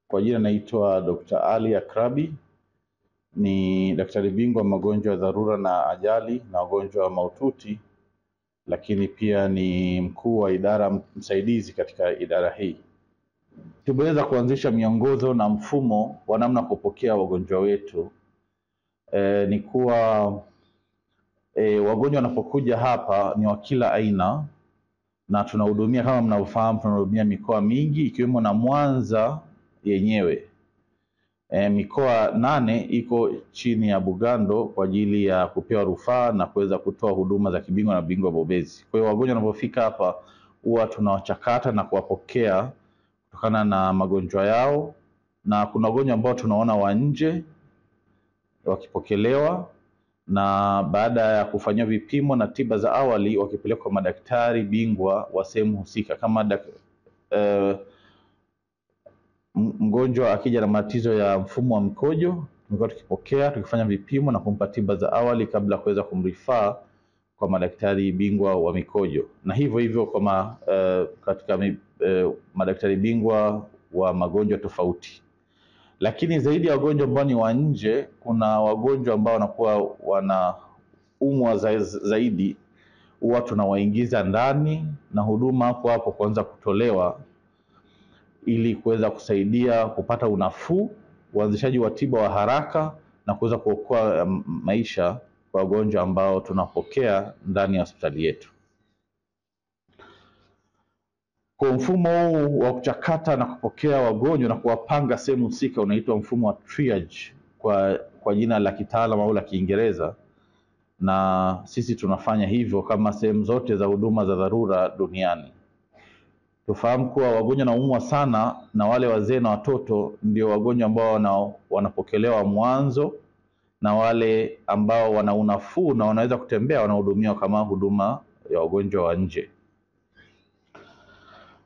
Kwa jina naitwa Dr. Ali Akrabi, ni daktari bingwa magonjwa ya dharura na ajali na wagonjwa mahututi, lakini pia ni mkuu wa idara msaidizi katika idara hii. Tumeweza kuanzisha miongozo na mfumo wa namna kupokea wagonjwa wetu. Ni kuwa wagonjwa wanapokuja hapa ni wa kila aina, na tunahudumia kama mnavyofahamu, tunahudumia mikoa mingi ikiwemo na Mwanza yenyewe. Mikoa 8 iko chini ya Bugando kwa ajili ya kupewa rufaa na kuweza kutoa huduma za kibingwa na bingwa bobezi. Kwa hiyo wagonjwa wanapofika hapa huwa tunawachakata na kuwapokea kutokana na magonjwa yao, na kuna wagonjwa ambao tunaona wa nje wakipokelewa, na baada ya kufanyia vipimo na tiba za awali wakipelekwa kwa madaktari bingwa wa sehemu husika. Kama mgonjwa akija na matatizo ya mfumo wa mkojo, tumekuwa tukipokea, tukifanya vipimo na kumpa tiba za awali kabla kuweza kumrifaa kwa madaktari bingwa wa mikojo, na hivyo hivyo kwa katika madaktari bingwa wa magonjwa tofauti. Lakini zaidi ya wagonjwa ambao ni wa nje, kuna wagonjwa ambao wanakuwa wanaumwa zaidi, huwa tunawaingiza ndani na huduma hapo kuanza kutolewa ili kuweza kusaidia kupata unafuu, uanzishaji wa tiba wa haraka na kuweza kuokoa maisha kwa wagonjwa ambao tunapokea ndani ya hospitali yetu. Kwa mfumo huu wa kuchakata na kupokea wagonjwa na kuwapanga sehemu husika unaitwa mfumo wa triage kwa jina la kitaalamu au la Kiingereza, na sisi tunafanya hivyo kama sehemu zote za huduma za dharura duniani. Tufahamu kuwa wagonjwa wanaumwa sana na wale wazee na watoto ndio wagonjwa ambao wanapokelewa mwanzo, na wale ambao wana unafuu na wanaweza kutembea wanahudumiwa kama huduma ya wagonjwa wa nje.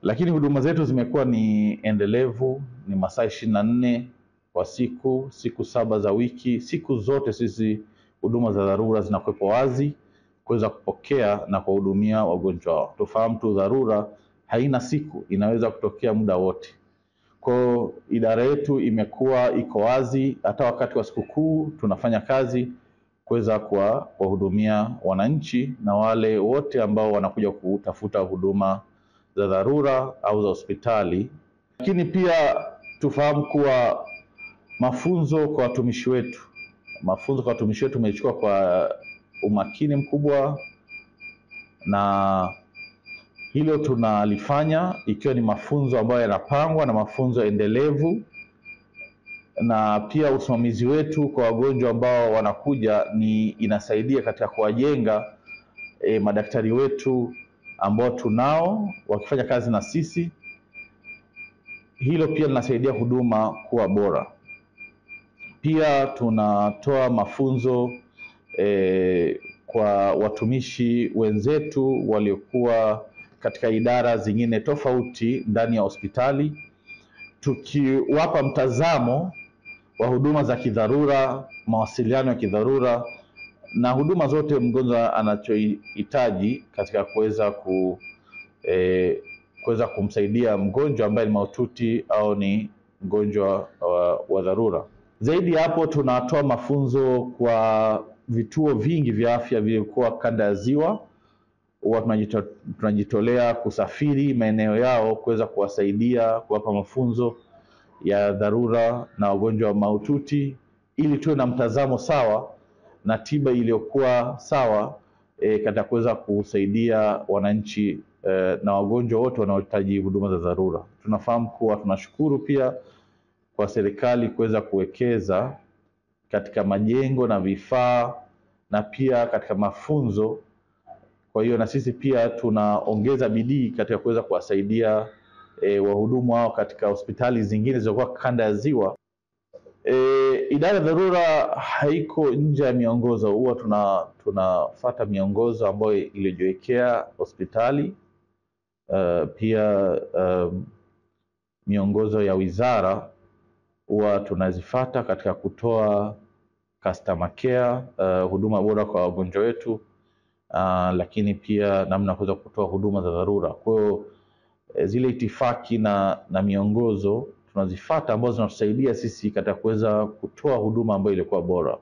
Lakini huduma zetu zimekuwa ni endelevu, ni masaa 24 kwa siku 7 za wiki. Siku zote sisi huduma za dharura zinakuwepo wazi kuweza kupokea na kuhudumia wagonjwa wao. Tufahamu tu dharura haina siku, inaweza kutokea muda wote. Kwa idara yetu imekuwa iko wazi, hata wakati wa sikukuu tunafanya kazi kuweza kuwahudumia wananchi na wale wote ambao wanakuja kutafuta huduma za dharura au za hospitali. Lakini pia tufahamu kuwa mafunzo kwa watumishi wetu tumechukua kwa umakini mkubwa, na hilo tunalifanya ikiwa ni mafunzo ambayo yanapangwa na mafunzo endelevu, na pia usimamizi wetu kwa wagonjwa ambao wanakuja inasaidia katika kuwajenga madaktari wetu ambao tunao wakifanya kazi na sisi. Hilo pia linasaidia huduma kuwa bora. Pia tunatoa mafunzo kwa watumishi wenzetu waliokuwa katika idara zingine tofauti ndani ya hospitali, tukiwapa mtazamo wa huduma za kidharura, mawasiliano ya kidharura na huduma zote mgonjwa anachohitaji katika kuweza kumsaidia mgonjwa ambaye ni mahututi au ni mgonjwa wa dharura. Zaidi ya hapo, tunatoa mafunzo kwa vituo vingi vya afya vilivyokuwa kanda ya Ziwa. Huwa tunajitolea kusafiri maeneo yao kuweza kuwasaidia, kuwapa mafunzo ya dharura na wagonjwa mahututi, ili tuwe na mtazamo sawa na tiba iliyokuwa sawa katika kuweza kusaidia wananchi na wagonjwa wote wanaohitaji huduma za dharura. Tunafahamu kuwa, tunashukuru pia kwa serikali kuweza kuwekeza katika majengo na vifaa na pia katika mafunzo. Kwa hiyo na sisi pia tunaongeza bidii katika kuweza kuwasaidia wahudumu hao katika hospitali zingine zilizokuwa kanda ya Ziwa. Idara ya dharura haiko nje ya miongozo, huwa tunafuata miongozo ambayo iliyojiwekea hospitali. Pia miongozo ya wizara huwa tunazifuata katika kutoa customer care, huduma bora kwa wagonjwa wetu, lakini pia namna kuweza kutoa huduma za dharura. Kwa hiyo zile itifaki na miongozo tunazifuata ambazo zinatusaidia sisi katika kuweza kutoa huduma ambayo ilikuwa bora.